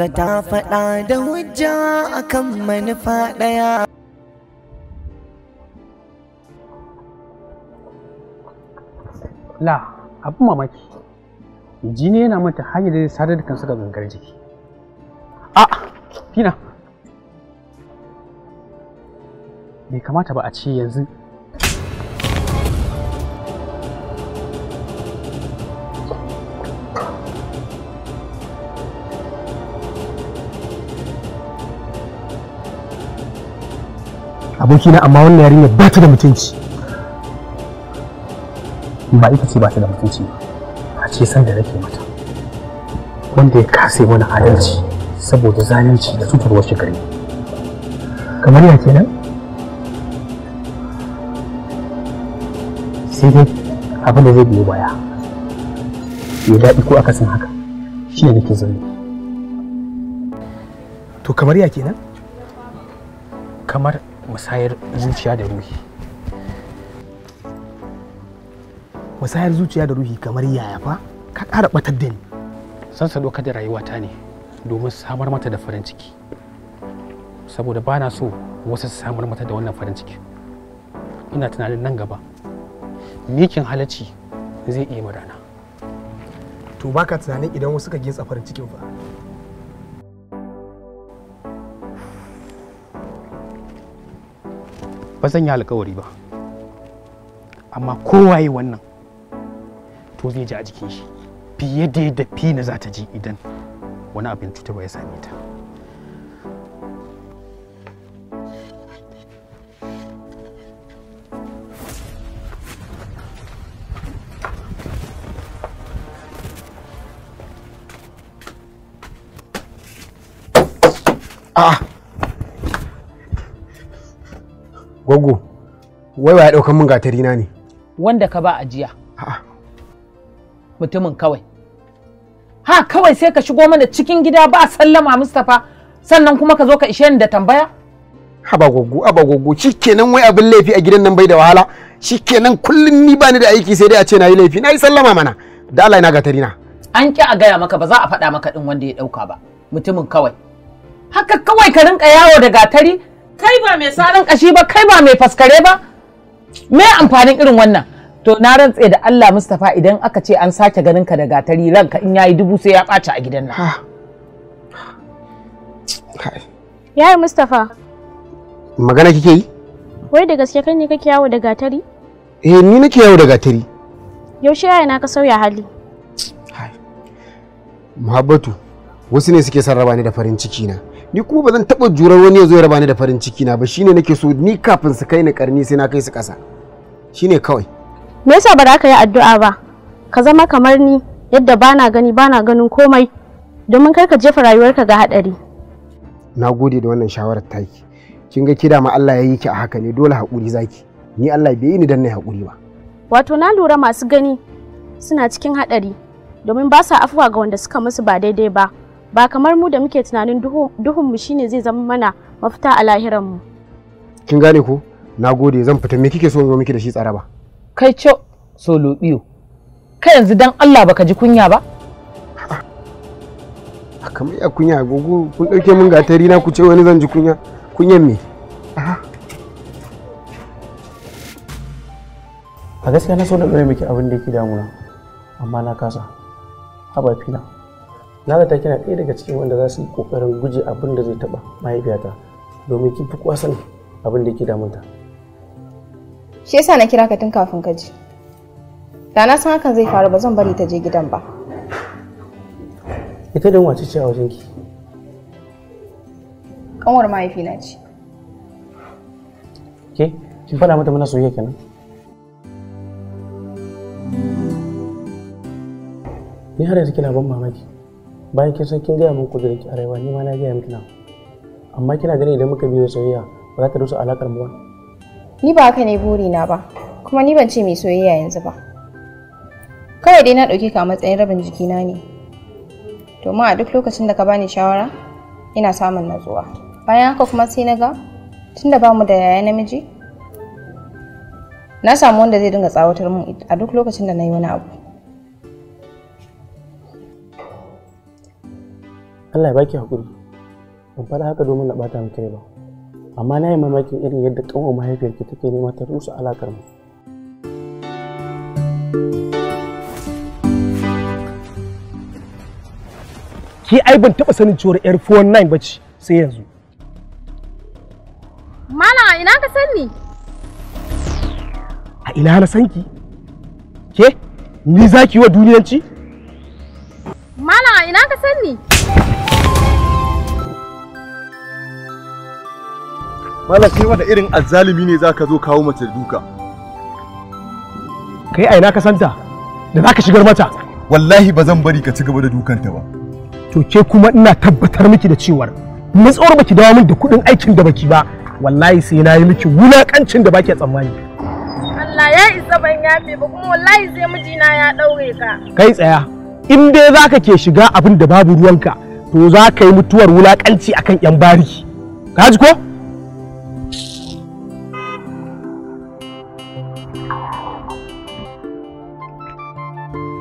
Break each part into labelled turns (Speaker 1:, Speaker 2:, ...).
Speaker 1: bazata faɗa da hujja akan manufa ɗaya.
Speaker 2: La, abin mamaki. Jini yana mata hanyar da zai sadar da kansa ga gangar jiki. A, Fina. Bai kamata ba a ce yanzu. Abokina, amma wannan yarinya ba ta da mutunci. Ba ita ce ba ta da mutunci ba, a ce san da nake mata wanda ya kase mana adalci saboda zalunci da cutarwar shi gare. Kamar ya kenan? Sai dai abin da zai biyo baya ya daɗi ko akasin haka shi ne nake zaune. To kamar ya kenan? Kamar musayar zuciya da ruhi. Musayar zuciya da ruhi kamar yaya fa? Ka ƙara ɓatar da ni. San sadaukar da rayuwata ne domin samar mata da farin ciki. Saboda ba na so wasu su samar mata da wannan farin ciki. Ina tunanin nan gaba mikin halacci zai iya madana.
Speaker 3: To baka tunanin idan wasu ka getsa farin cikin fa?
Speaker 2: Ba zan yi alkawari ba, amma kowaye wannan to zai ji a jikin shi fiye da yadda Fina za ta ji idan wani abin cutarwa ya same ta.
Speaker 3: Gwaggo, wai wa ya ɗaukan min gatari na ne?
Speaker 4: Wanda ka ba ajiya. Mutumin kawai. Ha kawai sai ka shigo mana cikin gida ba sallama Mustapha sannan kuma ka zo ka ishe ni da tambaya?
Speaker 3: Haba gwaggo, shikenan wai abin laifi a gidan nan bai da wahala? Shikenan kullum ni bani da aiki sai dai a ce na yi laifi, na yi sallama mana. Da Allah ina gatari na.
Speaker 4: An ki a gaya maka ba za a faɗa maka ɗin wanda ya ɗauka ba. Mutumin kawai. Haka kawai ka rinka yawo da gatari? Kai ba mai sarin kashi ba, kai ba mai faskare ba. Me amfanin irin wannan? To na rantse da Allah Mustapha idan aka ce an sake ganin ka da gatari ranka in yayi dubu sai ya ɓaci a gidan nan.
Speaker 5: Yayi Mustapha.
Speaker 3: Magana kike yi?
Speaker 5: Wai da gaske kai ne kake yawo da gatari?
Speaker 3: Eh ni nake yawo da gatari.
Speaker 5: Yaushe yaya na ka sauya hali?
Speaker 3: Muhabbatu, wasu ne suke son raba ni da farin ciki na. Ni kuma ba zan taɓa jurar wani ya zo ya raba ni da farin ciki na ba, shine nake so ni kafin su kai ni karni sai na kai su ƙasa. Shine kawai.
Speaker 5: Me yasa ba za ka yi addu'a ba? Ka zama kamar ni yadda bana gani bana ganin komai domin kar ka jefa rayuwarka ga haɗari.
Speaker 3: Na gode da wannan shawarar taki. Kin ga kida ma Allah ya yi ki a haka ne dole haƙuri zaki. Ni Allah bai yi ni dan na haƙuri ba.
Speaker 5: Wato na lura masu gani suna cikin haɗari domin ba sa afuwa ga wanda suka musu ba daidai ba. Ba kamar mu da muke tunanin duhun mu shine zai zama mana mafita a lahiran mu.
Speaker 3: Kin gane ko? Nagode, zan fita. Me kike so in zo miki da shi tsara ba?
Speaker 4: Kai solo biyo. Kai yanzu dan Allah baka ji kunya ba?
Speaker 3: Kamar ya kunya gogo kun dauke mun gatari na ku ce wani zan ji kunya. Kunyan me?
Speaker 2: A gaskiya na so da ɗore miki abin da yake damuna, amma na kasa. Haba Fina. Na zata kina ɗaya daga cikin wanda za su yi ƙoƙarin guje abin da zai taɓa mahaifiyata domin kin fi kowa sanin abin da yake damunta.
Speaker 6: Shi yasa na kira ka tun kafin ka ji. Da na san hakan zai faru ba zan bari ta je gidan ba.
Speaker 2: Ita din wace ce a wajenki?
Speaker 6: Kanwar mahaifina ce.
Speaker 2: Ke, kin faɗa mata muna soyayya kenan? Ni har yanzu kina ban mamaki. Bayan kin san kin gaya min kudurin ki a rayuwa ni ma na gaya miki na. Amma kina gani idan muka biyo soyayya ba za ta rusa alakar mu ba?
Speaker 6: Ni ba haka ne burina ba, kuma ni ban ce mai soyayya yanzu ba. Kawai dai na ɗauke ka a matsayin rabin jikina ne. Domin a duk lokacin da ka bani shawara, ina samun natsuwa. Bayan haka kuma sai na ga tunda ba mu da yaya namiji, na samu wanda zai dinga tsawatar mun a duk lokacin da na yi wani abu.
Speaker 2: Allah ya baki hakuri. Ban fara haka domin na bata miki ba. Amma na yi mamakin irin yadda kanwa mahaifiyarki take nema ta rusa alakar mu. Ki ai ban taba sanin cewa yar 419 bace sai yanzu.
Speaker 5: Malam ina ka sani?
Speaker 2: A ina na san ki? Ke? Ni zaki wa duniyanci?
Speaker 5: Malam ina ka sani?
Speaker 7: Malam kai wanda irin azzalumi ne zaka zo kawo mace duka.
Speaker 2: Kai a ina ka santa? Da zaka shigar mata?
Speaker 7: Wallahi ba zan bari ka ci gaba da dukanta ba.
Speaker 2: To ke kuma ina tabbatar miki da cewar matsawar baki dawo min da kuɗin aikin da baki ba, wallahi sai na yi miki wulakancin da baki tsammani.
Speaker 5: Allah ya isa ban yafe ba kuma wallahi sai mijina ya daure ka.
Speaker 2: Kai tsaya, in dai zaka ke shiga abin da babu ruwanka, to za ka yi mutuwar wulakanci akan yan bariki. Ka ji ko?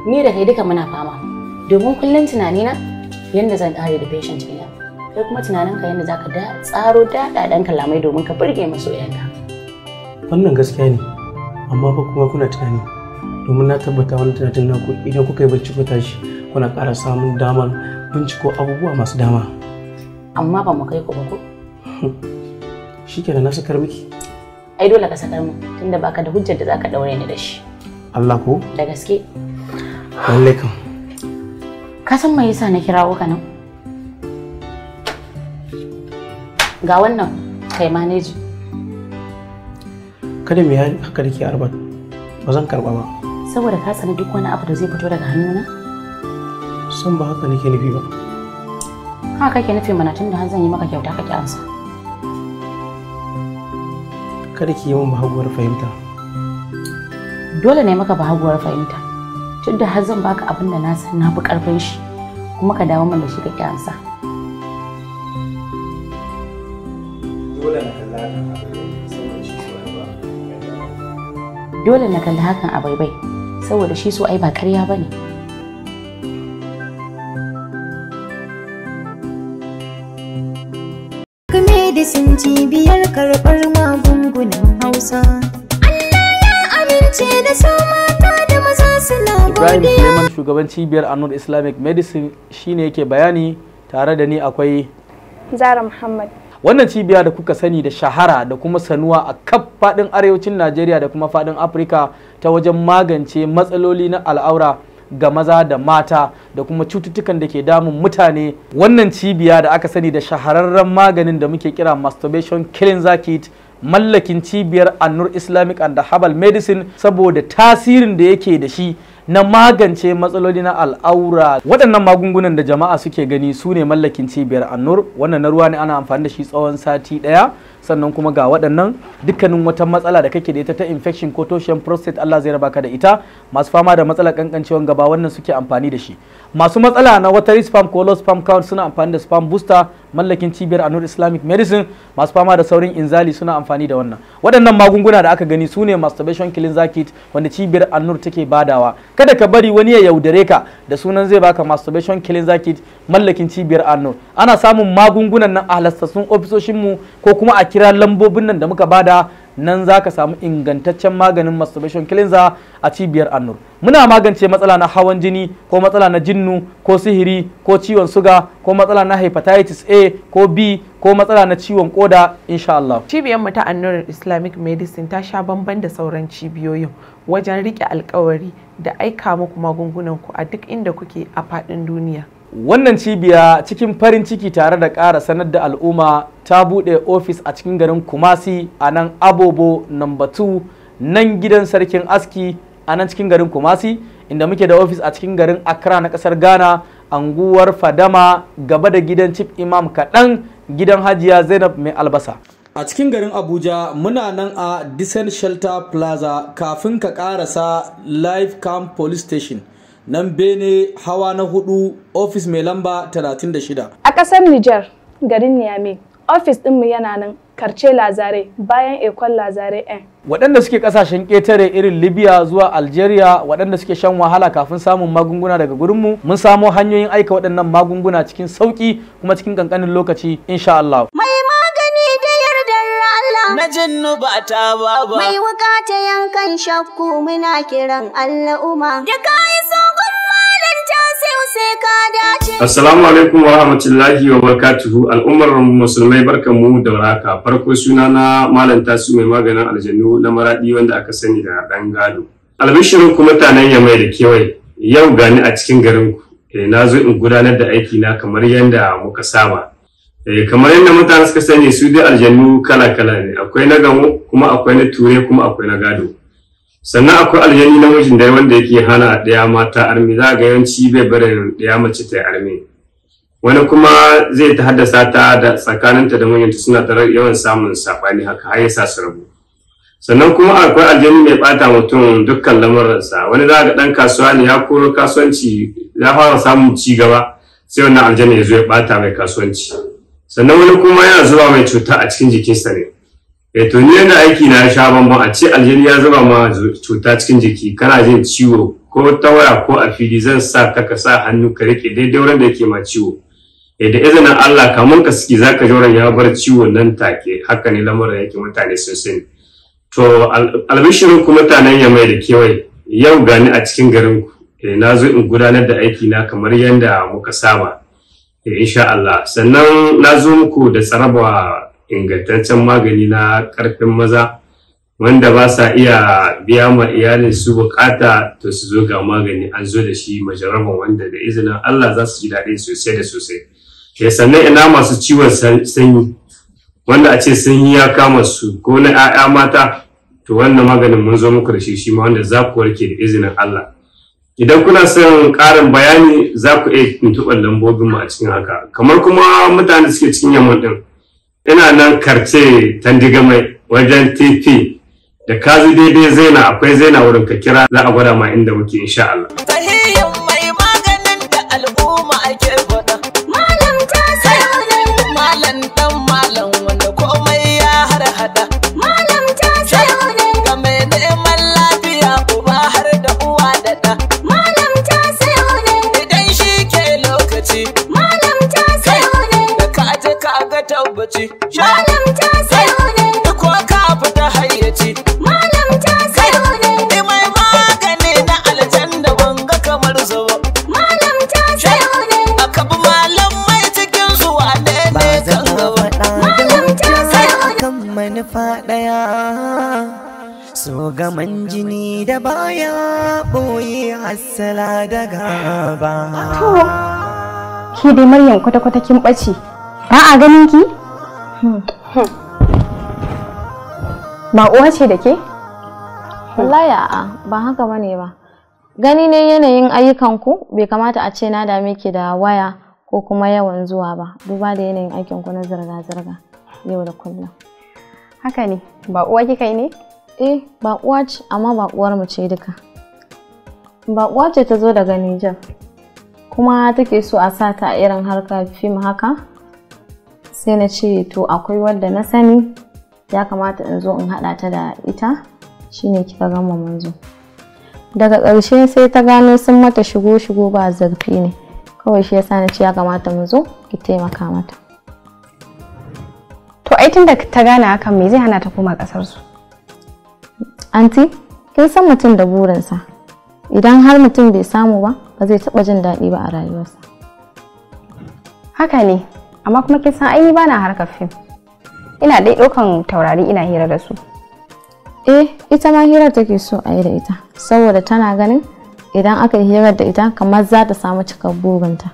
Speaker 8: Ni da kai duka muna fama, domin kullum tunanina yadda zan kare da patient ina. Kai kuma tunaninka yadda za ka tsaro daɗaɗen kalamai domin ka burge masoyanka.
Speaker 2: Wannan gaskiya ne, amma fa kuma kuna tunani, domin na tabbata wani tunanin naku idan kuka yi bacci ku tashi kuna ƙara samun damar binciko abubuwa masu dama.
Speaker 8: Amma ba mu kai ku ba ko?
Speaker 2: Shikenan na sakar miki.
Speaker 8: Ai dole ka sakar mu tunda baka da hujjar da zaka daure ni da shi.
Speaker 2: Allah ko?
Speaker 8: Da gaske.
Speaker 2: Lallai kam.
Speaker 8: Ka san me yasa na kirawo ka nan? Ga wannan kai manage.
Speaker 2: Kada me haka dake Arbat. Ba zan karba ba.
Speaker 8: Saboda ka tsani duk wani abu da zai fito daga hannuna?
Speaker 2: San ba haka nake nufi ba.
Speaker 8: Haka kake nufi mana tunda har zan yi maka kyauta kake ansa.
Speaker 2: Kada ki yi min bahaguwar fahimta.
Speaker 8: Dole ne maka bahaguwar fahimta. Tunda har zan baka abin da na san na fi karfin shi kuma ka dawo min da shi kake ansa. Dole na kalli hakan a baibai saboda shi so ai ba ƙarya bane.
Speaker 1: Medicine cibiyar karɓar magungunan Hausa. Allah ya amince da su mata da maza suna godiya.
Speaker 9: Ibrahim Suleiman shugaban cibiyar Anur Islamic Medicine shine yake bayani, tare da ni akwai
Speaker 6: Zara Muhammad.
Speaker 9: Wannan cibiya da kuka sani da shahara da kuma sanuwa a kaf faɗin arewacin Najeriya da kuma faɗin Afirka ta wajen magance matsaloli na al'aura ga maza da mata da kuma cututtukan da ke damun mutane. Wannan cibiya da aka sani da shahararren maganin da muke kira masturbation killing kit, mallakin cibiyar Anur Islamic and Herbal Medicine, saboda tasirin da yake da shi na magance matsaloli na al'aura. Waɗannan magungunan da jama'a suke gani su ne mallakin cibiyar Anur. Wannan na ruwa ne, ana amfani da shi tsawon sati ɗaya. Sannan kuma ga waɗannan dukkanin wata matsala da kake da ita ta infection ko toshen prostate, Allah zai raba ka da ita. Masu fama da matsalar kankancewan gaba wannan suke amfani da shi. Masu matsala na watery sperm ko low sperm count suna amfani da sperm booster, mallakin cibiyar Anur Islamic Medicine. Masu fama da saurin inzali suna amfani da wannan. Waɗannan magunguna da aka gani su ne masturbation killing kit wanda cibiyar Anur take badawa. Kada ka bari wani ya yaudare ka da sunan zai baka masturbation killing kit, mallakin cibiyar Anur. Ana samun magungunan nan a halastassun ofisoshinmu ko kuma a kira lambobin nan da muka bada, nan za ka samu ingantaccen maganin masturbation cleanser a cibiyar Anur. Muna magance matsala na hawan jini ko matsala na jinnu ko sihiri ko ciwon suga ko matsala na hepatitis A ko B ko matsala na ciwon koda, insha Allah.
Speaker 10: Cibiyar mu ta Anur Islamic Medicine ta sha bamban da sauran cibiyoyin wajen rike alkawari da aika muku magungunan ku a duk inda kuke a faɗin duniya.
Speaker 9: Wannan cibiya cikin farin ciki tare da ƙara sanar da al'umma ta buɗe ofis a cikin garin Kumasi a nan Abobo number 2 nan gidan sarkin aski a nan cikin garin Kumasi, inda muke da ofis a cikin garin Accra na ƙasar Ghana, anguwar Fadama gaba da gidan Chief Imam kaɗan, gidan Hajiya Zainab mai albasa. A cikin garin Abuja muna nan a Descent Shelter Plaza kafin ka ƙarasa Live Camp Police Station. Nan bene hawa na 4, ofis mai lamba 36.
Speaker 6: A ƙasar Nijar, garin Niamey,
Speaker 11: Office ɗinmu yana nan Karce Lazare bayan Ekol Lazare N.
Speaker 9: Waɗanda suke ƙasashen ƙetare irin Libya zuwa Algeria, waɗanda suke shan wahala kafin samun magunguna daga gurinmu, mun samo hanyoyin aika waɗannan magunguna cikin sauƙi kuma cikin ƙanƙanin lokaci insha Allah.
Speaker 1: Mai magani da yardar Allah.
Speaker 12: Na jinnu ba ta baba.
Speaker 1: Mai wuka ta yankan shakku muna kiran Allah Uma. Da kayi sogon malam Tasiu sai ka dace.
Speaker 13: Assalamu alaikum wa rahmatullahi wa barakatuhu. Al'ummar musulmai barkanmu da warhaka. Farko sunana Malam Tasiu mai maganin aljannu na Maradi wanda aka sani da dan gado. Albishirin ku mutanen Yamai da kewaye. Yau gani a cikin garin ku. Na zo in gudanar da aiki na kamar yanda muka saba. Kamar yadda mutane suka sani su dai aljannu kala-kala ne. Akwai na gamo kuma akwai na ture kuma akwai na gado. Sannan akwai aljanni namijin da wanda yake hana ɗaya mata armi, za ga yawanci bai barin ɗaya mace ta yi armi. Wani kuma zai ta haddasa ta da tsakaninta da mijinta suna tare yawan samun saɓani haka har ya sa su rabu. Sannan kuma akwai aljanni mai ɓata mutum dukkan lamuransa. Wani za ga ɗan kasuwa ne ya koro kasuwanci ya fara samun ci gaba sai wannan aljanni ya zo ya ɓata mai kasuwanci. Sannan wani kuma yana zuba mai cuta a cikin jikinsa ne. To ni yana aiki na sha bambam, a ce aljani ya zuba ma cuta cikin jiki kana jin ciwo ko ta waya ko a fili, zan sa ka sa hannu ka rike daidai wurin da yake ma ciwo. Da izinin Allah kamun ka saki zaka ji wurin ya bar ciwo nan take. Haka ne lamarin yake, mutane sun sani. To albishirin ku mutanen Yamai da kewaye, yau gani a cikin garin ku. Na zo in gudanar da aiki na kamar yanda muka saba. Insha Allah. Sannan na zo muku da tsaraba ingantaccen magani na karfin maza wanda ba sa iya biya ma iyalin su bukata, to su zo ga magani an zo da shi majaraban wanda da izinin Allah za su ji daɗi sosai da sosai. Sannan ina masu ciwon sanyi wanda a ce sanyi ya kama su ko na 'ya'ya mata, to wannan maganin mun zo muku da shi ma wanda za ku warke da izinin Allah. Idan kuna son ƙarin bayani za ku iya tuntuɓar lambobinmu a cikin haka. Kamar kuma mutane suke cikin yamma ɗin, ina nan Karce Tandiga mai wajen TP da kazi daidai Zaina, akwai Zaina wurin ka kira, za a gwada ma inda muke insha Allah.
Speaker 12: Tahiyyan mai maganin da al'umma ake gwada.
Speaker 1: Malam Tasiu
Speaker 12: Malam dan malam wanda komai ya harhaɗa.
Speaker 1: Malam Tasiu
Speaker 12: ga mai neman lafiya uba har da uwa da ɗa.
Speaker 1: Malam Tasiu
Speaker 12: idan shi ke lokaci.
Speaker 1: Malam Tasiu
Speaker 12: da ka je ka ga tabbaci.
Speaker 1: Malam Tasiu
Speaker 12: ko ka fita hayyaci.
Speaker 1: Malam Tasiu
Speaker 12: ni mai magani na aljanna ban ga kamar zuba.
Speaker 1: Malam Tasiu
Speaker 12: aka bi malam mai cikin su wane ne kan gaba.
Speaker 1: Malam Tasiu
Speaker 14: kan manufa ɗaya. So gaman jini da baya ɓoye hassala da gaba.
Speaker 6: Ki dai Maryam kwata-kwata kin ɓace. Ba a ganin ki? Ba uwa ce da ke?
Speaker 5: Wallahi a'a, ba haka bane ba. Gani ne yanayin ayyukanku bai kamata a ce na dame ki da waya ko kuma yawan zuwa ba, duba da yanayin aikinku na zirga-zirga yau da kullum.
Speaker 6: Haka ne, ba uwa kika yi ne?
Speaker 5: Ba uwa ce, amma ba uwar mu ce duka. Ba uwa ce ta zo daga Nijar, kuma take so a sa ta irin harkar fim haka. Sai na ce to akwai wadda na sani ya kamata in zo in haɗa ta da ita, shine kika gama mun zo. Daga ƙarshe sai ta gano sun mata shigo ba zarfi ne, kawai shi yasa na ce ya kamata mu zo ki taimaka mata.
Speaker 6: To ai tunda ta gane hakan me zai hana ta koma ƙasar su?
Speaker 5: Anti, kin san mutum da burinsa. Idan har mutum bai samu ba, ba zai taɓa jin daɗi ba a rayuwarsa.
Speaker 6: Haka ne, amma kuma kin san ai ba na harkar fim. Ina dai ɗaukan taurari ina hira da su.
Speaker 5: Ita ma hirar take so a yi da ita, saboda tana ganin idan aka yi hirar da ita kamar za ta samu cikar burinta.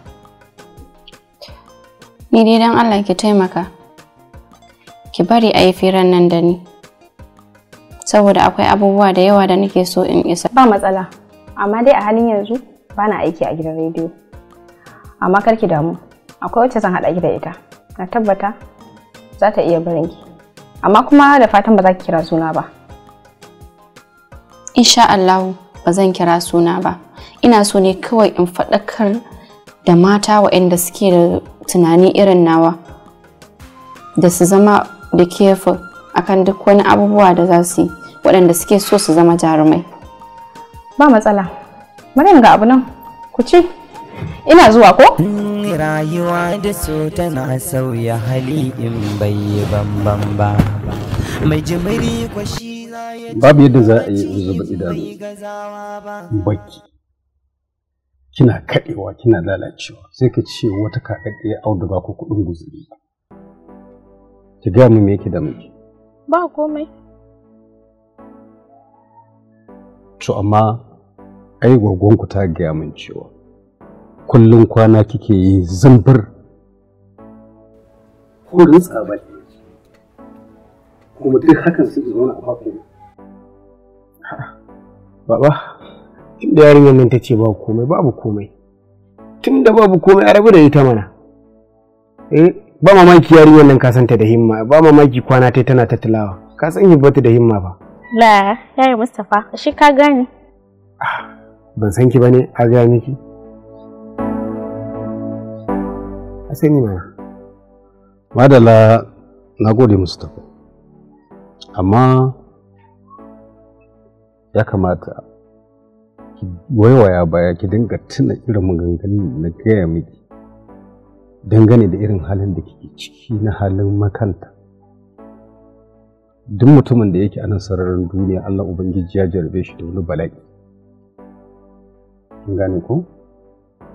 Speaker 15: Ni dai don Allah ki taimaka, ki bari a yi firar nan da ni, saboda akwai abubuwa da yawa da nake so in isa.
Speaker 6: Ba matsala, amma dai a halin yanzu ba na aiki a gidan rediyo. Amma kar ki damu, akwai wacce zan haɗa ki da ita. Na tabbata za ta iya barin ki. Amma kuma da fatan ba za ki kira suna ba.
Speaker 15: Insha Allah ba zan kira suna ba. Ina so ne kawai in faɗakar da mata waɗanda suke da tunani irin nawa da su zama da careful akan duk wani abubuwa da za su yi waɗanda suke so su zama jarumai.
Speaker 6: Ba matsala. Maryam ga abu nan. Ku ci. Ina zuwa ko?
Speaker 14: Rayuwa da so tana sauya hali in bai bambam ba. Mai jimiri kwashi
Speaker 2: babu yadda za a yi zuba idanu baki kina kaɗewa kina lalacewa sai ka ce wata kaɗaɗɗiyar auduga ko kuɗin guzuri. Ki gaya min me yake da miki?
Speaker 6: Ba komai.
Speaker 2: To amma ai gwaggonku ta gaya min cewa kullum kwana kike yi zumbur ko rinsa ba kuma duk hakan sai zo na baku.
Speaker 3: Baba, tunda yarinyar nan ta ce babu komai, babu komai. Tunda babu komai a rabu da ita mana. Ba mamaki yarinyar nan ka santa da himma, ba mamaki kwana ta tana ta tilawa. Ka san hibbatu da himma ba.
Speaker 6: La, yayi Mustafa, shi ka gane.
Speaker 3: Ban san ki bane, a ga miki. Asani mana.
Speaker 2: Madalla, nagode Mustafa. Amma ya kamata ki waiwaya baya ki dinga tuna irin maganganun na gaya miki dangane da irin halin da kike ciki na halin makanta. Duk mutumin da yake a nan sararin duniya Allah Ubangiji ya jarabe shi da wani bala'i. Kin gane ko?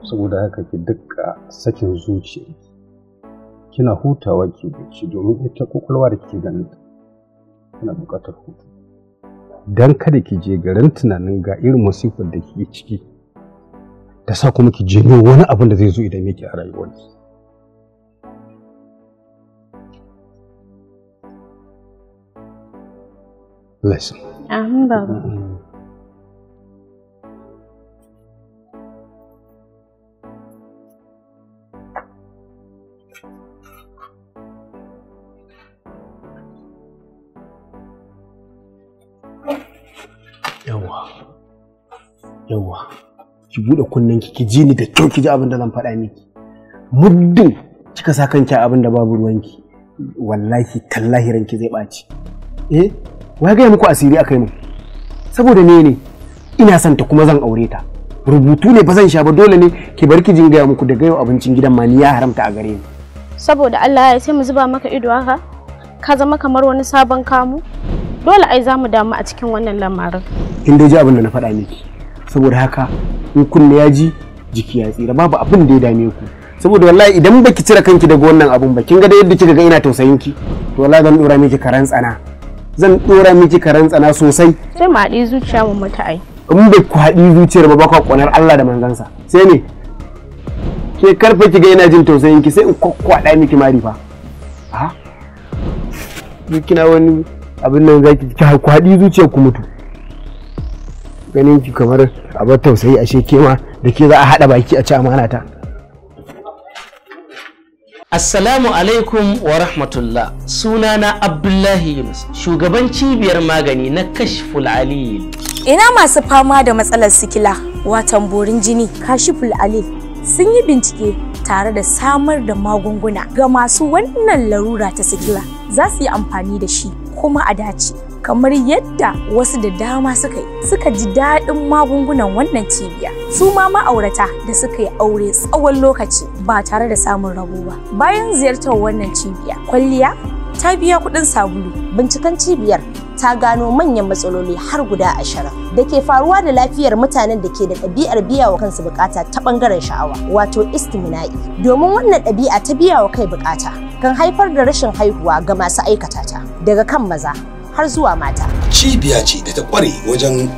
Speaker 2: Saboda haka ki dukka sakin zuciya. Kina hutawa ki bacci domin ita kokolwa da kike ganin ta tana buƙatar hutu. Dan kada ki je garin tunanin ga irin masifar da kike ciki ta sa kuma ki janyo wani abin da zai zo idan yake a rayuwarki. Listen.
Speaker 6: Amin baba.
Speaker 3: Yawwa, ki buɗe kunnenki ki ji ni da kyau ki ji abin da zan faɗa miki. Muddin kika sa kanki abin da babu ruwanki, wallahi tallahi ranki zai ɓaci. Wai ga muku asiri akai mu. Saboda ne ina son ta kuma zan aure ta. Rubutu ne ba zan sha ba, dole ne ki bar ki jin gaya muku daga yau abincin gidan ma ni ya haramta a gare ni.
Speaker 6: Saboda Allah ya sai mu zuba maka ido haka? Ka zama kamar wani sabon kamu? Dole ai za mu damu a cikin wannan lamarin.
Speaker 3: Kin dai ji abin da na faɗa miki. Saboda haka in kunne ya ji jiki ya tsira, babu abin da ya dame ku. Saboda wallahi idan baki cire kanki daga wannan abun ba, kin ga da yadda kika ga ina tausayin ki, to wallahi zan dora miki karan tsana. Zan dora miki karan tsana sosai.
Speaker 6: Sai mu haɗi zuciya mu mutu ai.
Speaker 3: In bai ku haɗi zuciyar ba ku ƙonar Allah da manzansa. Sai ne ke karfe ki ga ina jin tausayin ki sai in kwakwada miki mari fa. Kina wani abin nan zaki ki haɗi zuciyar ku mutu. Ganin ki kamar abar tausayi ashe kema da ke za a haɗa baki a ci amana ta.
Speaker 16: Assalamu alaikum wa rahmatullah. Sunana Abdullahi Yunus, shugaban cibiyar magani na Kashful Alil.
Speaker 17: Ina masu fama da matsalar sikila, watan borin jini, Kashful Alil sun yi bincike tare da samar da magunguna ga masu wannan larura ta sikila. Za su yi amfani da shi kuma a dace. Kamar yadda wasu da dama suka ji daɗin magungunan wannan cibiya. Su ma ma'aurata da suka yi aure tsawon lokaci ba tare da samun rabo ba. Bayan ziyartar wannan cibiya, kwalliya ta biya kuɗin sabulu. Binciken cibiyar ta gano manyan matsaloli har guda 20 da ke faruwa da lafiyar mutanen da ke da ɗabi'ar biya wa kansu bukata ta ɓangaren sha'awa, wato istimina'i. Domin wannan ɗabi'a ta biya wa kai bukata kan haifar da rashin haihuwa ga masu aikata ta, daga kan maza har zuwa mata.
Speaker 18: Cibiya ce da ta kware wajen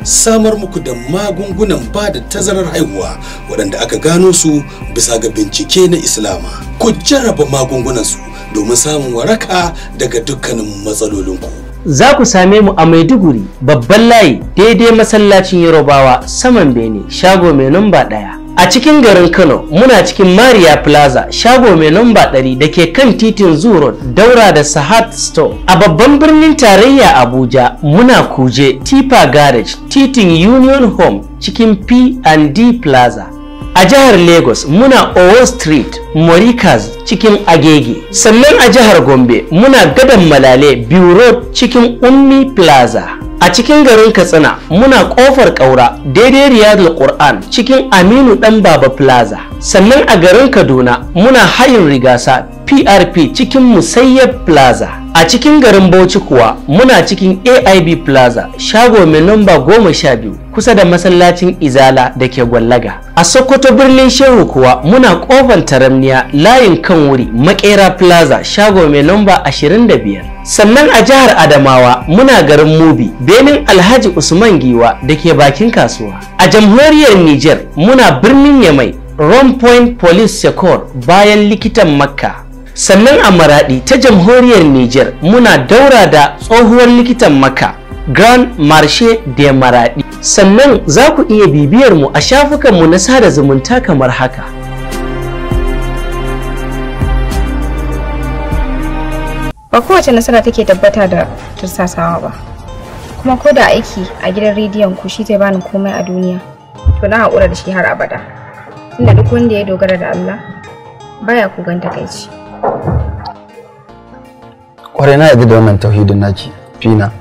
Speaker 18: samar muku da magungunan ba da tazarar haihuwa waɗanda aka gano su bisa ga bincike na Islama. Ku jarraba magungunan su domin samun waraka daga dukkanin matsalolinku.
Speaker 16: Za ku same mu a Maiduguri, babban layi daidai masallacin Yarobawa, saman Bene, shago mai namba 1. A cikin garin Kano muna cikin Maria Plaza, shago mai namba 100 da ke kan titin Zoo Road, daura da Sahat Store. A babban birnin tarayya Abuja muna Kuje, Tipa Garage, titin Union Home cikin P&D Plaza. A jihar Lagos muna Owo Street, Morikas cikin Agege. Sannan a jihar Gombe muna Gadan Malale, Biu Road cikin Ummi Plaza. A cikin garin Katsina muna Kofar Kaura daidai Riyadul Qur'an cikin Aminu Dan Baba Plaza. Sannan a garin Kaduna muna Hayin Rigasa PRP cikin Musayyab Plaza. A cikin garin Bauchi kuwa muna cikin AIB Plaza, shago mai namba 12 kusa da masallacin Izala da ke Gwallaga. A Sokoto birnin Shehu kuwa muna Kofar Taramniya layin kan wuri Makera Plaza, shago mai namba 25. Sannan a jihar Adamawa muna garin Mubi, benin Alhaji Usman Giwa da ke bakin kasuwa. A jamhuriyar Niger muna birnin Yamai, Rome Point Police Secor bayan likitan Makka. Sannan a Maradi ta jamhuriyar Niger muna daura da tsohuwar likitan Makka, Grand Marche de Maradi. Sannan za ku iya bibiyar mu a shafukanmu na sada zumunta kamar haka.
Speaker 6: Ba kowace nasara take tabbata da tursasawa ba. Kuma ko da aiki a gidan rediyon ku shi zai bani komai a duniya, to na haƙura da shi har abada. Tunda duk wanda ya dogara da Allah baya kugan takaici.
Speaker 19: Kwarai na yadda da wannan tauhidin naki, Fina.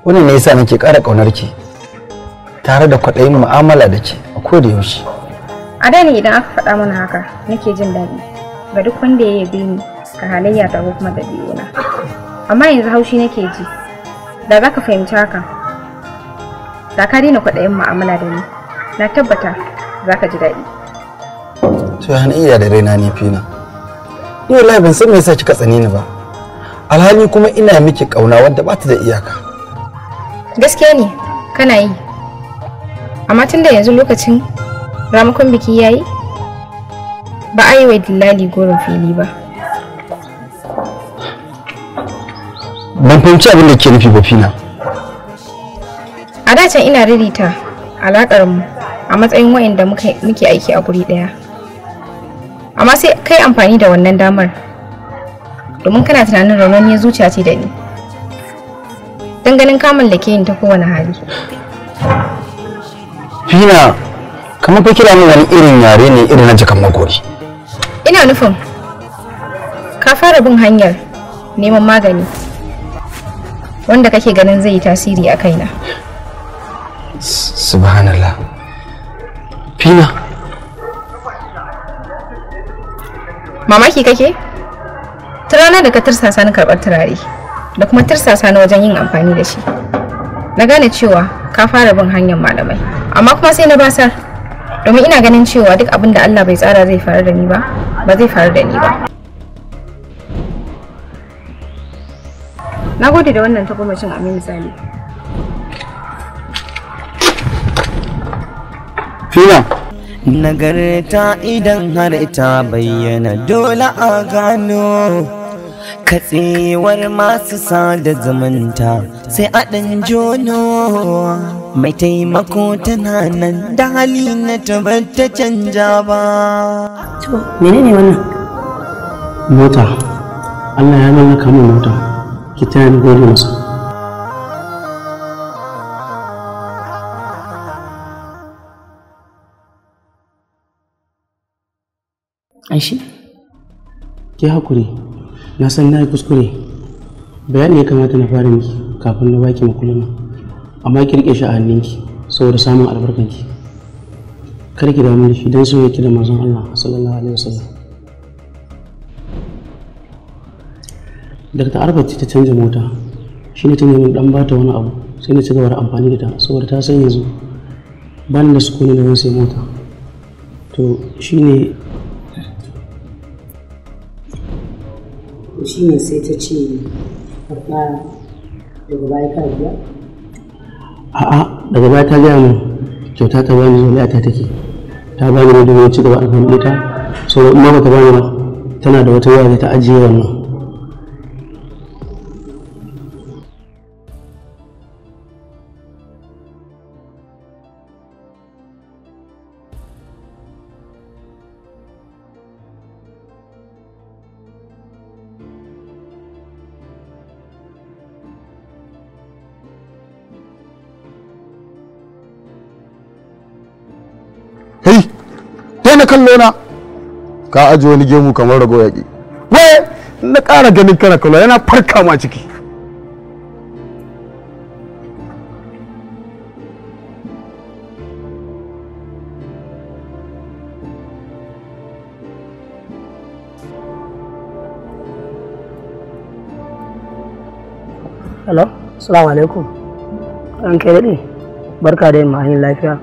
Speaker 19: Wannan ne yasa nake ƙara ƙaunar ki tare da kwaɗayin mu'amala da ke a koda yaushe.
Speaker 6: A da ne idan aka faɗa mana haka nake jin daɗi ga duk wanda ya yabe ni ga halayya ta ko kuma ɗabi'una. Amma yanzu haushi nake ji. Da za ka fahimci haka, da ka daina kwaɗayin mu'amala da ni, na tabbata za ka ji daɗi.
Speaker 19: To ya iya da raina ne, Fina. Ni wallahi ban san me yasa kika tsane ni ba. Alhali kuma ina miki ƙauna wanda ba ta da iyaka.
Speaker 6: Gaskiya ne, kana yi. Amma tunda yanzu lokacin ramakon biki yayi, ba a yi wa dillali goron fili ba.
Speaker 19: Ban fahimci abin da ke nufi ba, Fina.
Speaker 6: A da can ina ririta alaƙar mu a matsayin wayanda muke aiki a guri ɗaya. Amma sai kai amfani da wannan damar domin kana tunanin raunaniyar zuciya ce da ni. Dan ganin ka mallake ni ta kowane hali.
Speaker 19: Fina, kamar fa kira min wani irin yare ne irin na jikan magori.
Speaker 6: Ina nufin ka fara bin hanyar neman magani wanda kake ganin zai yi tasiri a kaina.
Speaker 19: Subhanallah. Fina.
Speaker 6: Mamaki kake? Ta ranar da ka tursasa ni karɓar turare da kuma tursasa ni wajen yin amfani da shi, na gane cewa ka fara bin hanyar malamai. Amma kuma sai na basar, domin ina ganin cewa duk abin da Allah bai tsara zai faru da ni ba, ba zai faru da ni ba. Na gode da wannan tagomashin a misali.
Speaker 19: Fina.
Speaker 14: Nagarta idan har ta bayyana dole a gano, katsewar masu sada zumunta sai a ɗan jono. Mai taimako tana nan da hali na tabbata canja ba.
Speaker 8: To, menene wannan?
Speaker 2: Mota. Allah ya mallaka min mota. Ki taya ni gode masa.
Speaker 8: Aishi?
Speaker 2: Ki hakuri. Na san na yi kuskure. Bayani ya kamata na fara miki kafin na baki makulina. Amma ki rike shi a hannunki saboda samun albarkanki. Kar ki damu da shi don so yake da manzon Allah sallallahu alaihi wasallam. Dr. Arbat ta canza mota. Shine ta nemi dan bata wani abu sai na ci gaba da amfani da ta saboda ta san yanzu ban da sukuni na zan sai mota. To shine
Speaker 8: sai ta ce karɓa daga baya ka biya?
Speaker 2: A'a, daga baya ta gaya min kyauta ta bani zuwa ta take. Ta bani ne domin ci gaba amfani da ita. So in ma bata bani ba tana da wata waya da ta ajiye wannan.
Speaker 7: Hey, dai na kallo na. Ka aje wani gemu kamar rago yaƙi. Wai, na ƙara ganin kana kallo yana farka ma ciki.
Speaker 20: Hello, assalamu alaikum. An kai daɗe, barka da yamma, hanyar lafiya.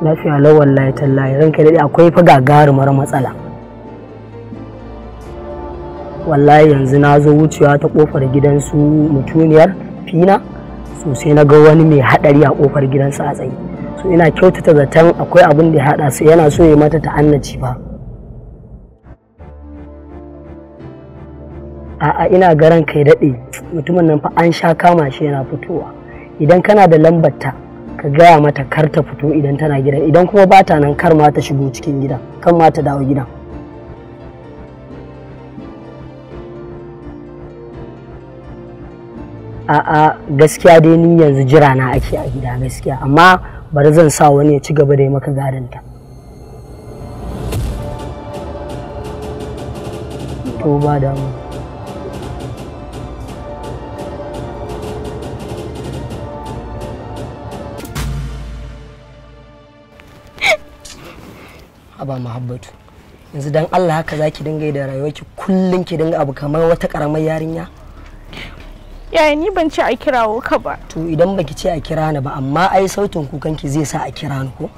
Speaker 20: Lafiya lau wallahi tallahi, ran kai daɗe akwai fa gagarumar matsala. Wallahi yanzu na zo wucewa ta ƙofar gidansu mutuniyar Fina, so sai na ga wani mai haɗari a ƙofar gidansu a tsaye. So ina kyautata zaton akwai abin da ya haɗa su, yana so ya mata ta'annaci ba. A'a ina garan kai daɗe mutumin nan fa an sha kama shi yana fitowa. Idan kana da lambarta ka gaya mata kar ta fito idan tana gidan, idan kuma ba ta nan kar ma ta shigo cikin gidan, kan ma ta dawo gidan. A'a gaskiya dai ni yanzu jira na ake a gida gaskiya, amma bari zan sa wani ya ci gaba da yi maka gadinta. To ba damu. Aba Muhabbatu, yanzu dan Allah haka zaki dinga yi da rayuwarki kullum ki dinga abu kamar wata karamar yarinya?
Speaker 11: Yaya ni ban ce a kirawo ka ba.
Speaker 20: To idan baki ce a kira ni ba, amma ai sautin kukanki zai sa a kira ni ko?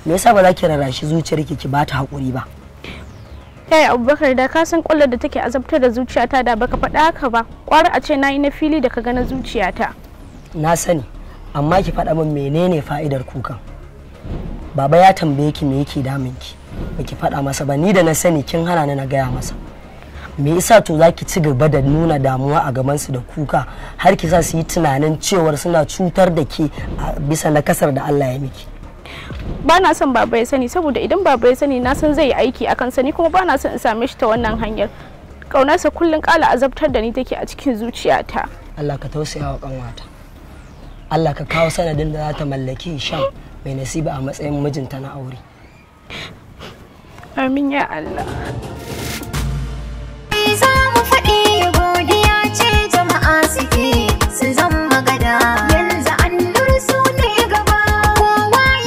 Speaker 20: Me yasa ba za ki rarrashi zuciyarki ki ba ta hakuri ba?
Speaker 11: Yaya Abubakar, da ka san kullar da take azabtar da zuciyata da baka faɗa haka ba. Kwara a ce nayi na fili da ka ga na zuciyata.
Speaker 20: Na sani, amma ki faɗa min menene fa'idar kukan? Baba ya tambaye ki me yake damun ki? Baki faɗa masa ba, ni da na sani kin hana ni na gaya masa. Me yasa to zaki ci gaba da nuna damuwa a gaban su da kuka har ki sa su yi tunanin cewar suna cutar da ke bisa na kasar da Allah ya miki?
Speaker 11: Ba na son baba ya sani, saboda idan baba ya sani na san zai yi aiki akan sani, kuma ba na son in same shi ta wannan hanyar. Kaunarsa kullun kala azabtar da ni take a cikin zuciyata.
Speaker 20: Allah ka tausaya wa kanwata. Allah ka kawo sanadin da za ta mallaki Hisham mai nasiba a matsayin mijinta na aure.
Speaker 11: Amin ya Allah.
Speaker 1: Za mu faɗi godiya ce jama'a suke su zama gada, yanzu an su ne gaba.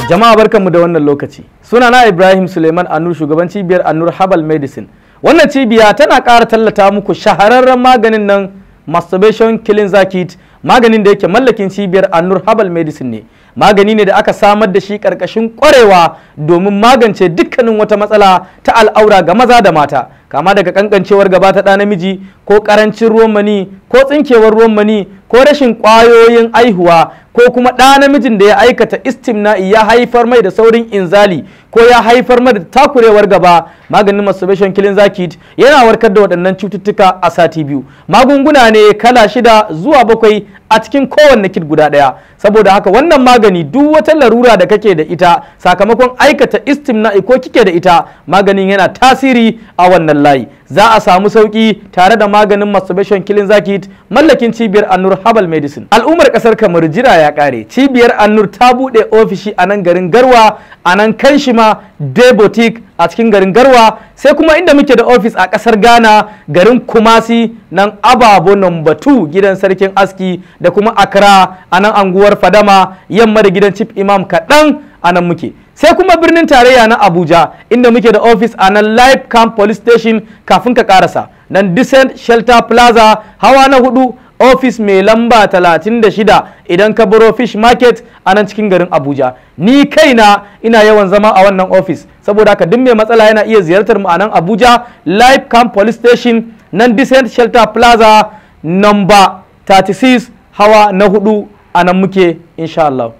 Speaker 9: Jama'a barkanmu da wannan lokaci. Sunana Ibrahim Suleiman Anur, shugaban cibiyar Anur Herbal Medicine. Wannan cibiya tana ƙara tallata muku shahararren maganin nan masturbation killing kit, maganin da yake mallakin cibiyar Anur Herbal Medicine ne. Magani ne da aka samar da shi ƙarƙashin ƙwarewa domin magance dukkanin wata matsala ta al'aura ga maza da mata, kama daga kankancewar gaba ta ɗa namiji, ko ƙarancin ruwan mani, ko tsinkewar ruwan mani, ko rashin ƙwayoyin aihuwa, ko kuma ɗa namijin da ya aikata istimna'i ya haifar mai da saurin inzali, ko ya haifar mai da takurewar gaba. Maganin masturbation killing kit yana warkar da waɗannan cututtuka a sati 2. Magunguna ne kala 6 zuwa 7 a cikin kowanne kit guda ɗaya. Saboda haka wannan magani duk wata larura da kake da ita sakamakon aikata istimna'i ko kike da ita, maganin yana tasiri a wannan layi. Za a samu sauki tare da maganin masturbation killing kit mallakin cibiyar Anur Herbal Medicine. Al'ummar kasar Kamaru jira ya kare. Cibiyar Anur ta bude ofishi a nan garin Garwa, a nan Kanshima Day Boutique a cikin garin Garwa, sai kuma inda muke da ofis a kasar Ghana garin Kumasi nan Ababo number 2 gidan sarkin aski, da kuma Accra a nan anguwar Fadama yamma da gidan Chief Imam kaɗan a nan muke. Sai kuma birnin tarayya na Abuja inda muke da ofis a nan Live Camp Police Station kafin ka karasa, nan Descent Shelter Plaza hawa na 4, ofis mai lamba 36 idan ka baro Fish Market a nan cikin garin Abuja. Ni kaina ina yawan zama a wannan ofis, saboda haka duk mai matsala yana iya ziyartar mu a nan Abuja Live Camp Police Station nan Descent Shelter Plaza number 36 hawa na 4 a nan muke insha Allah.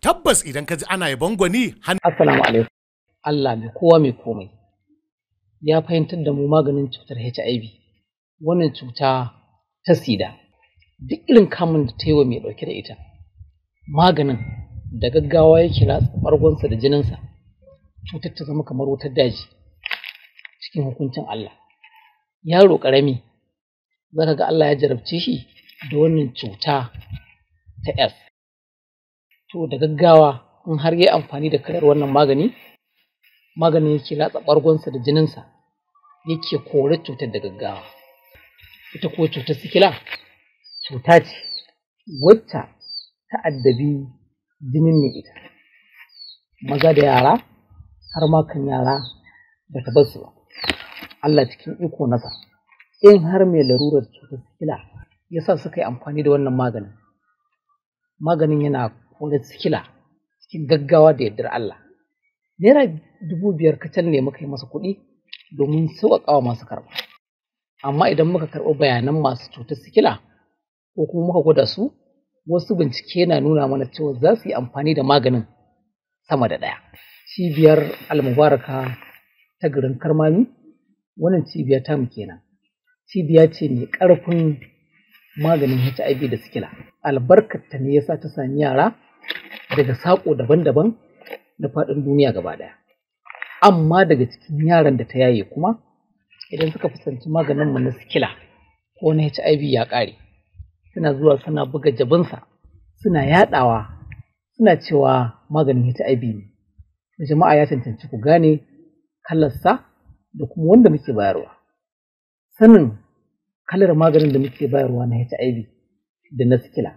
Speaker 21: Tabbas idan ka ji ana yabon gwani
Speaker 20: Assalamu alaikum. Allah mai kowa mai komai ya fahimtar da mu maganin cutar HIV, wannan cuta ta sida, duk irin kamun da ta yi wa mai ɗauke da ita. Maganin da gaggawa yake ratsa ɓargonsa da jininsa, cutar ta zama kamar wutar daji cikin hukuncin Allah. Yaro ƙarami zaka ga Allah ya jarabce shi da wannan cuta ta S. To da gaggawa in har ya amfani da kalar wannan maganin yake latsa ɓargonsa da jininsa yake kore cutar da gaggawa. Ita ko cutar sikila cuta ce wacce ta addabi jinin ne ita, maza da yara har ma kan yara ba ta bar su ba. Allah cikin iko nasa in har mai larurar cutar sikila ya sa suka yi amfani da wannan maganin yana kore sikila cikin gaggawa da yardar Allah. Naira 5,000 kacal ne muka yi masa kuɗi domin sauƙaƙawa masu karɓa. Amma idan muka karɓi bayanan masu cutar sikila ko kuma muka gwada su, wasu bincike na nuna mana cewa za su yi amfani da maganin sama da ɗaya. Cibiyar Albarka ta garin Karmami, wannan cibiya ta mu kenan. Cibiya ce mai ƙarfin maganin HIV da sikila. Albarkarta ne yasa ta sami yara daga saƙo daban-daban na faɗin duniya gaba ɗaya. Amma daga cikin yaran da ta yaye kuma idan suka fuskanci maganin mu na sikila ko na HIV ya ƙare, suna zuwa suna buga jabinsa, suna yaɗawa, suna cewa maganin HIV ne. Da jama'a ya cancanci ku gane kalarsa da kuma wanda muke bayarwa. Sanin kalar maganin da muke bayarwa na HIV da na sikila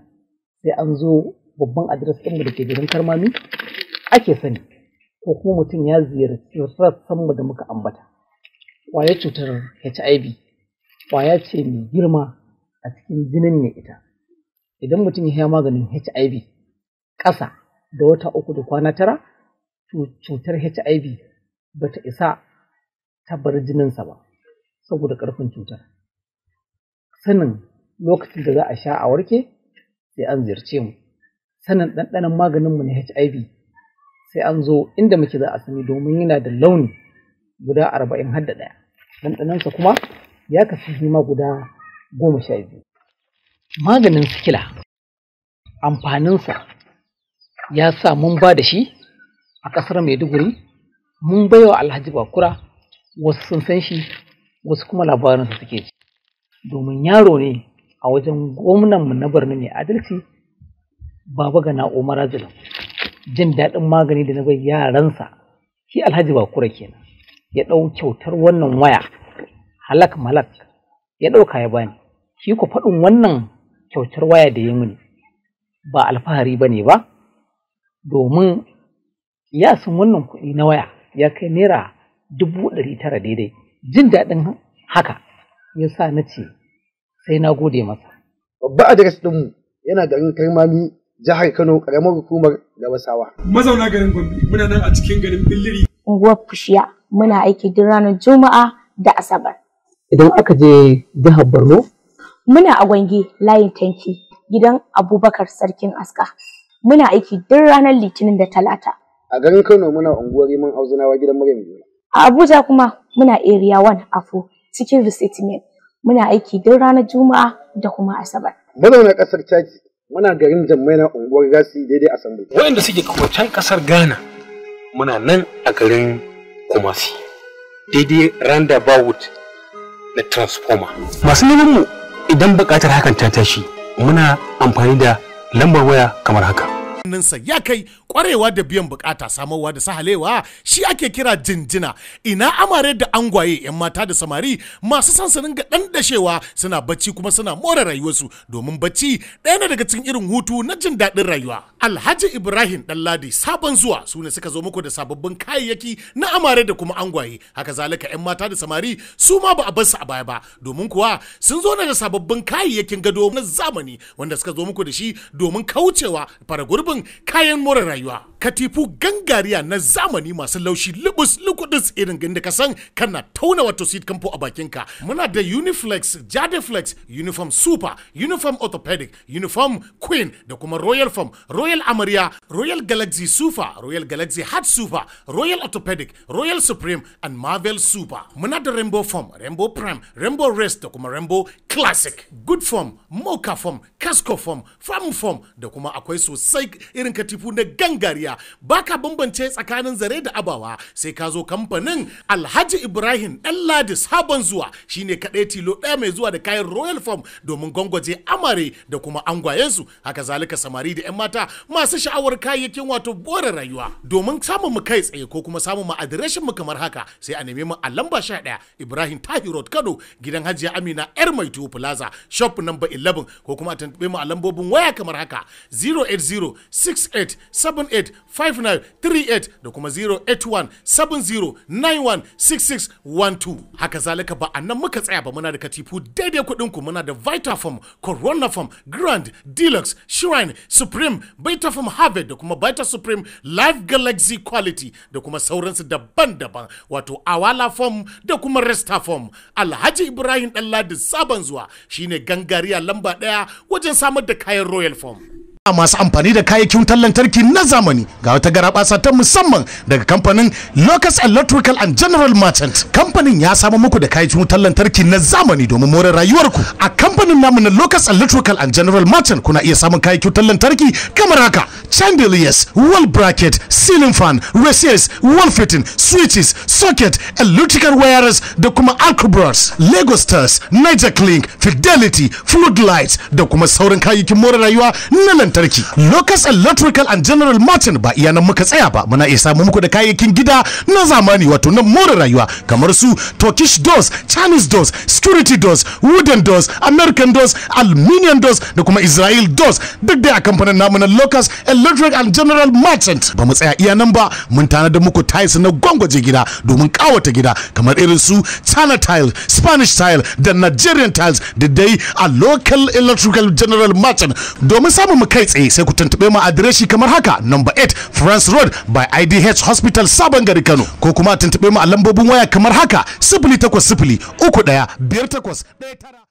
Speaker 20: sai an zo babban adres ɗinmu da ke garin Karmami ake sani, ko kuma mutum ya ziyarci rassanmu da muka ambata. Ƙwayar cutar HIV ƙwaya ce mai girma a cikin jinin ne ita. Idan mutum ya sha maganin HIV ƙasa da wata 3 da kwana 9, cutar HIV ba ta isa ta bar jininsa ba saboda ƙarfin cutar. Sanin lokacin da za a sha a warke sai an ziyarce mu. Sanin ɗanɗanon maganinmu na HIV sai an zo inda muke za a sani, domin yana da launi guda 40 har da 1. Ɗanɗanonsa kuma ya kasu hima guda 12. Maganin sikila amfaninsa ya sa mun ba da shi a ƙasar Maiduguri, mun baiwa Alhaji Bakura, wasu sun san shi wasu kuma labarinsa suke ji. Domin yaro ne a wajen gwamnanmu na Borno mai adalci, Baba Gana Umar Zulum. Jin daɗin magani da na bai yaransa, shi Alhaji Bakura kenan, ya ɗau kyautar wannan waya halak malak ya ɗauka ya bani. Shi ku faɗin wannan kyautar waya da ya mini ba alfahari ba ne ba, domin ya san wannan kuɗi na waya ya kai naira 900 daidai. Jin daɗin haka ya sa na ce sai na gode masa.
Speaker 3: Babba adres ɗinmu yana garin Karmami, jihar Kano, ƙaramar hukumar Gabasawa.
Speaker 4: Mazauna garin Gombe muna nan a cikin garin Billiri.
Speaker 17: Unguwar Fushiya muna aiki duk ranar Juma'a da Asabar.
Speaker 20: Idan aka je jihar Borno,
Speaker 17: muna a Gwange layin tanki gidan Abubakar Sarkin Aska. Muna aiki duk ranar Litinin da Talata.
Speaker 3: A garin Kano muna unguwar Riman Auzunawa gidan Maryam Yola.
Speaker 17: A Abuja kuma muna Area 1 Afo cikin Resettlement. Muna aiki duk ranar Juma'a da kuma Asabar.
Speaker 3: Mazauna ƙasar Chaki muna garin Jammaina unguwar Gasi daidai Assembly.
Speaker 2: Waɗanda suke can ƙasar Ghana muna nan a garin Kumasi daidai roundabout na transformer. Masu neman mu idan buƙatar hakan ta tashi muna amfani da lambar waya kamar haka.
Speaker 21: Ninsa ya kai kwarewa da biyan bukata, samarwa da sahalewa shi ake kira jinjina. Ina amare da angwaye, yan mata da samari masu son su ringa dandashewa suna bacci kuma suna more rayuwarsu, domin bacci ɗaya ne daga cikin irin hutu na jin daɗin rayuwa. Alhaji Ibrahim Ɗanladi sabon zuwa su ne suka zo muku da sababbin kayayyaki na amare da kuma angwaye. Haka zalika yan mata da samari su ma ba a bar su a baya ba, domin kuwa sun zo da sababbin kayayyakin gado na zamani wanda suka zo muku da shi domin kaucewa fara gurbin kayan more rayuwa. Katifu gangariya na zamani masu laushi lubus lukudus irin ganda ka san kana tauna wato seat kamfo a bakinka. Muna da Uniflex, Jadeflex, Uniform Super, Uniform Orthopedic, Uniform Queen da kuma Royal Form, Royal Amarya, Royal Galaxy Super, Royal Galaxy Hard Super, Royal Orthopedic, Royal Supreme and Marvel Super. Muna da Rainbow Form, Rainbow Prime, Rainbow Rest da kuma Rainbow Classic, Good Form, Muka Form, Casco Form, Farm Form da kuma akwai sosai irin katifu na gangariya kwalliya baka bambance tsakanin zare da abawa sai ka zo kamfanin Alhaji Ibrahim Ɗanladi sabon zuwa shine kaɗai tilo ɗaya mai zuwa da kayan Royal Form domin gwangwaje amare da kuma angwayensu haka zalika samari da 'yan mata masu sha'awar kayayyakin wato bore rayuwa domin samun mu kai tsaye ko kuma samun mu adireshin mu kamar haka sai a neme mu a lamba 11 Ibrahim Tahir Road Kano gidan Hajiya Amina Yar Maito Plaza shop number 11 ko kuma a tantabe mu a lambobin waya kamar haka 08068785938 da kuma 08170916612 haka zalika ba a nan muka tsaya ba muna da katifu daidai kuɗin ku muna da Vitafoam, Coronafoam, Grand, Deluxe, Shrine, Supreme, Vitafoam Harvard da kuma Vita Supreme Life Galaxy Quality da kuma sauransu daban-daban wato Awala Foam da kuma Resta Foam. Alhaji Ibrahim Ɗanladi sabon zuwa shine gangariya lamba 1 wajen samar da kayan Royal Foam. Masu amfani da kayayyakin wutar lantarki na zamani ga wata garabasa ta musamman daga kamfanin Locus Electrical and General Merchant. Kamfanin ya samu muku da kayayyakin wutar lantarki na zamani domin more rayuwarku. A kamfanin namu na Locus Electrical and General Merchant kuna iya samun kayayyakin wutar lantarki kamar haka: chandeliers, wall bracket, ceiling fan, recess, wall fitting, switches, socket, electrical wires da kuma alcubras, Lego stars, Niger Clink, Fidelity, floodlights da kuma sauran kayayyakin more rayuwa na lantarki. Locus Electrical and General Merchant ba iya nan muka tsaya ba, muna iya samu muku da kayayyakin gida na zamani wato na more rayuwa kamar su Turkish doors, Chinese doors, security doors, wooden doors, American doors, aluminium doors da kuma Israel doors duk da a kamfanin namu na Locus Electric and General Merchant. Ba mu tsaya iya nan ba, mun tanada muku tiles na gwangwaje gida domin kawata gida kamar irin su China tile, Spanish tile da Nigerian tiles da dai a Local Electrical General Merchant. Domin samun mu kai tsaye sai ku tantube mu adireshi kamar haka: number 8 France Road by IDH Hospital Sabon Gari Kano ko kuma tantube mu a lambobin waya kamar haka 0800 3158 19